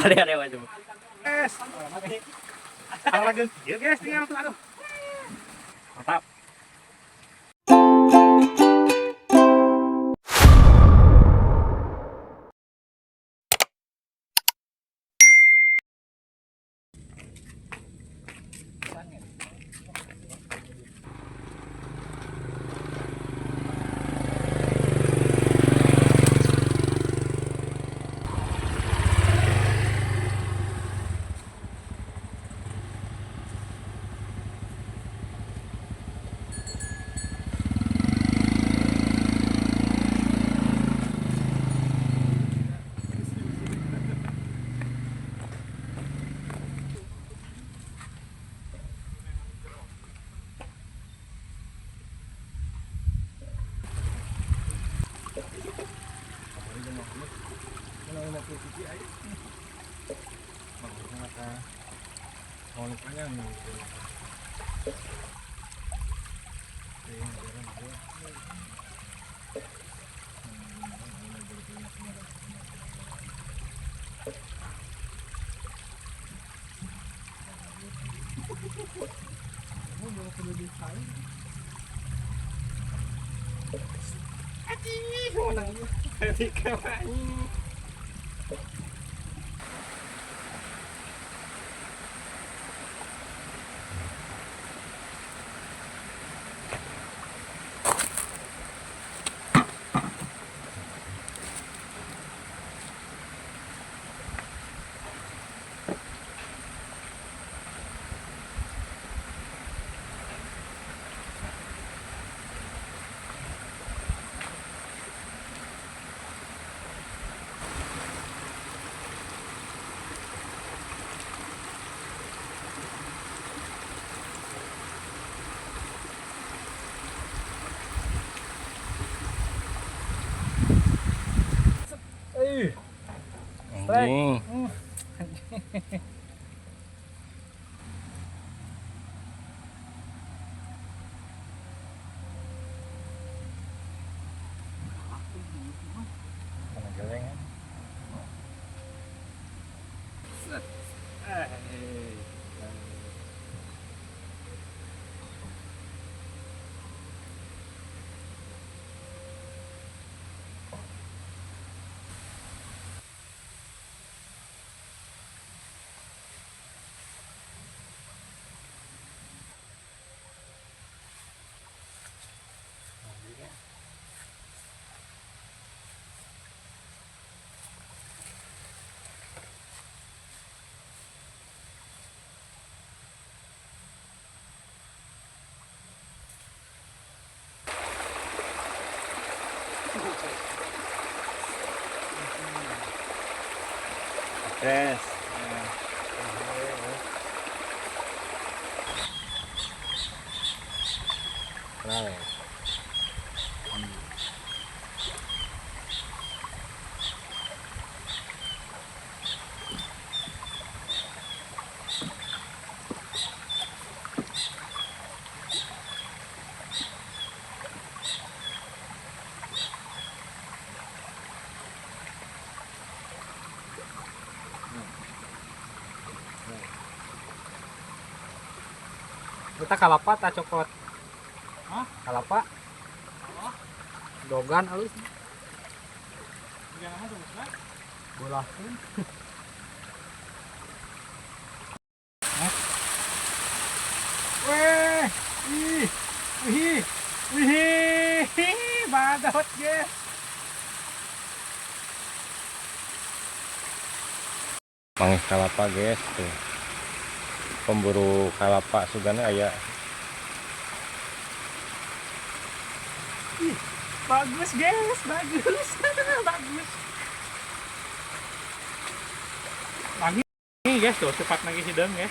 Ada waduh. Guys, lagi ya guys, tinggal tuh aduh. Mantap. Anjing. Yes. Right. Kita kalapa tak coklat. Hah? Kalapa. Dogan alus. Jangan masuk, Mas. Bolahkeun. Weh, ih, wih, wih, badot guys. Mangis kalapa guys tuh. Pemburu kalapa sugana aya. Ih, bagus guys, bagus. Bagus. Lagi nih guys tuh, cepat lagi hidung guys.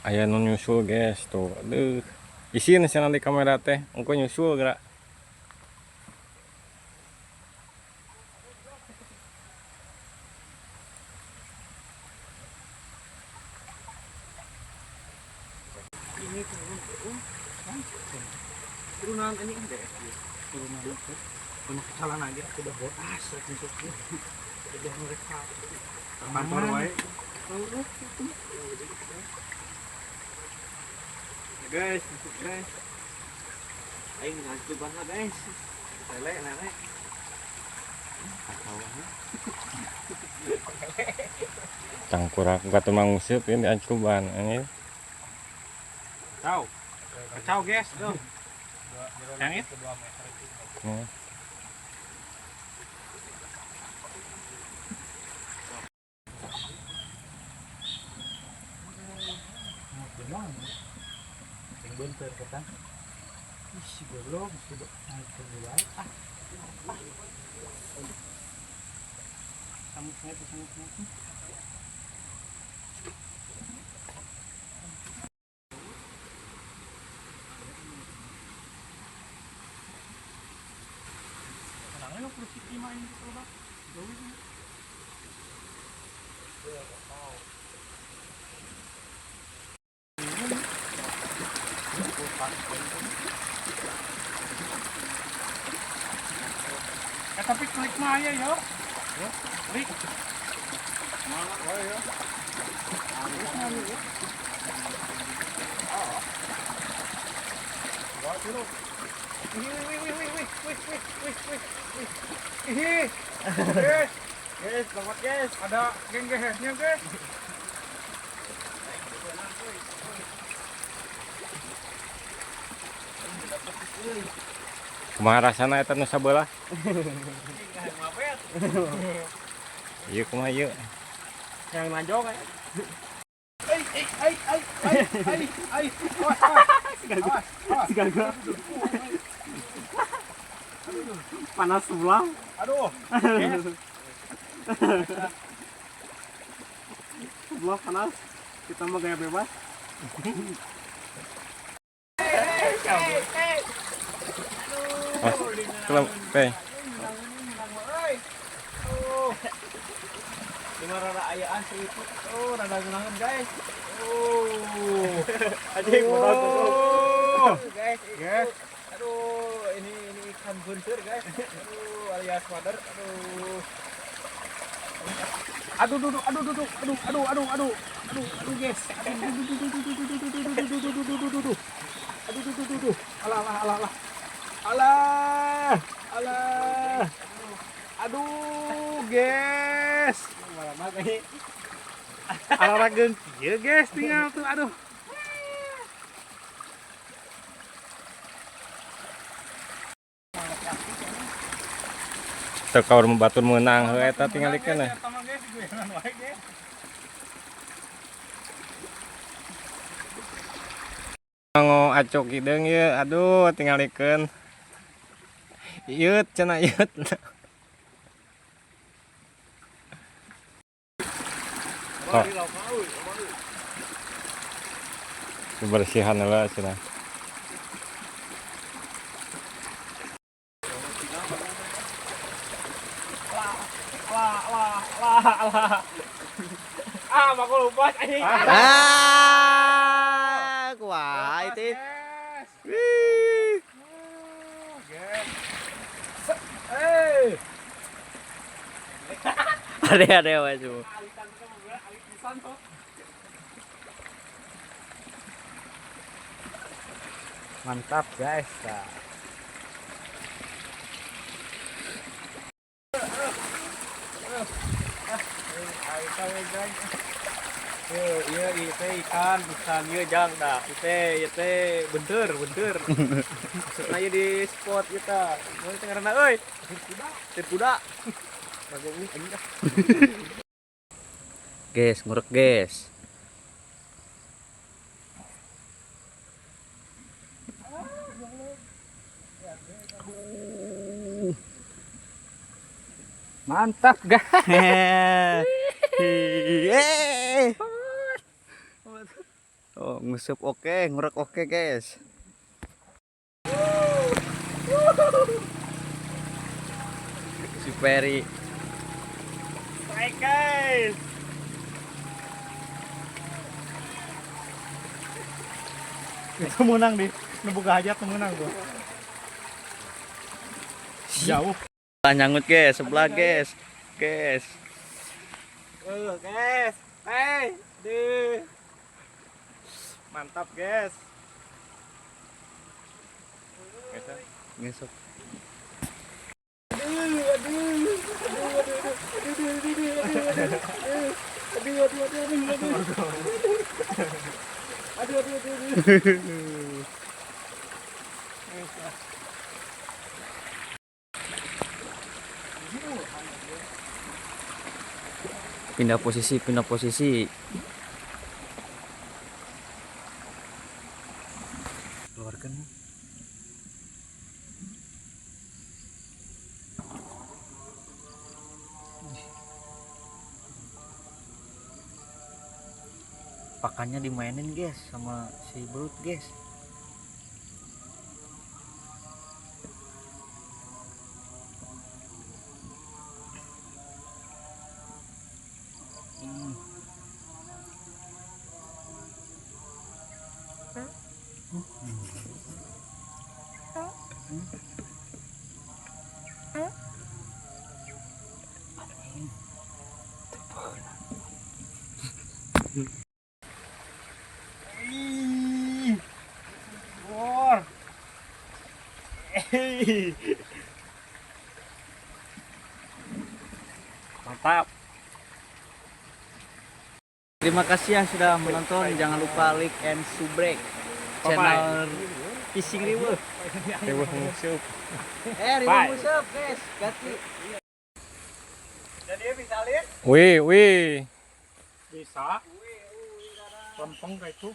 Aya nu nyusul guys tuh. Aduh. Isin sia nanti kamera teh, engko nyusul geura. Ini turunan ini DSG. turunan itu. Punya kesalahan aja aku udah bodas masuknya. Udah mereka. Kantor wae. Guys, masuk guys. Aing ngantuk banget guys. Lele lele. Tangkurak gak tuh mangusip ini ancuban ini. Ciao. Ciao guys, tuh. Yang itu. Hmm. Yang bentar kan. Isi belum sudah naik ke luar. Samutnya itu samutnya. Karena lo perlu sih main gitu loh, Bang. Jauh. Tapi klik mah ya, yo. Ya, klik. Mana wae ya. Wah, dulu. Wih. Guys, selamat guys. Ada geng-gengnya, guys. Kumaha rasana eta nu sabelah? Ieu kumaha ieu? Yang najong ya. Ai. Gagal. Panas sebelah. Aduh. Sebelah panas. Kita mau gaya bebas. Kelem teh. Cuma rada ayaan seliput. Oh, rada genangan guys. Oh. Anjing bodoh. Guys. Aduh, ini ikan buntir guys. Aduh, alias wader. Aduh guys. Aduh. Alah. Aduh, guys. Olahraga kieu guys, tinggal tuh aduh. Teu kaur batur meunang heuh eta tingalikeun. Ngo acok hideung ieu, aduh tingalikeun. Ieu cenah ieu. Oh. Kebersihan heula cenah. Lah. Aku lupa anjing. Kuah itu. Ada wes. Mantap guys. Iya ikan jang dah. Itu bentur. Maksudnya di spot kita. Mau karena euy. Kuda. Guys, ngurek guys. Mantap guys. Oh, ngusup oke, ngurek oke guys. Si Ferry. Strike guys. Itu menang di. Nebuka hajat menang gua. Jauh. Nyangkut guys, sebelah guys. Guys. Guys. Hey, deh. Mantap, guys. Ngesok. Pindah posisi, pindah posisi. Keluarkan. Pakannya dimainin guys sama si belut guys. Mantap. Terima kasih yang sudah menonton. Jangan lupa like and subscribe channel Fishing River. Riweuh musuh. River Musup guys, ganti. Jadi bisa lihat? Wih. Bisa. Lempeng kayak itu.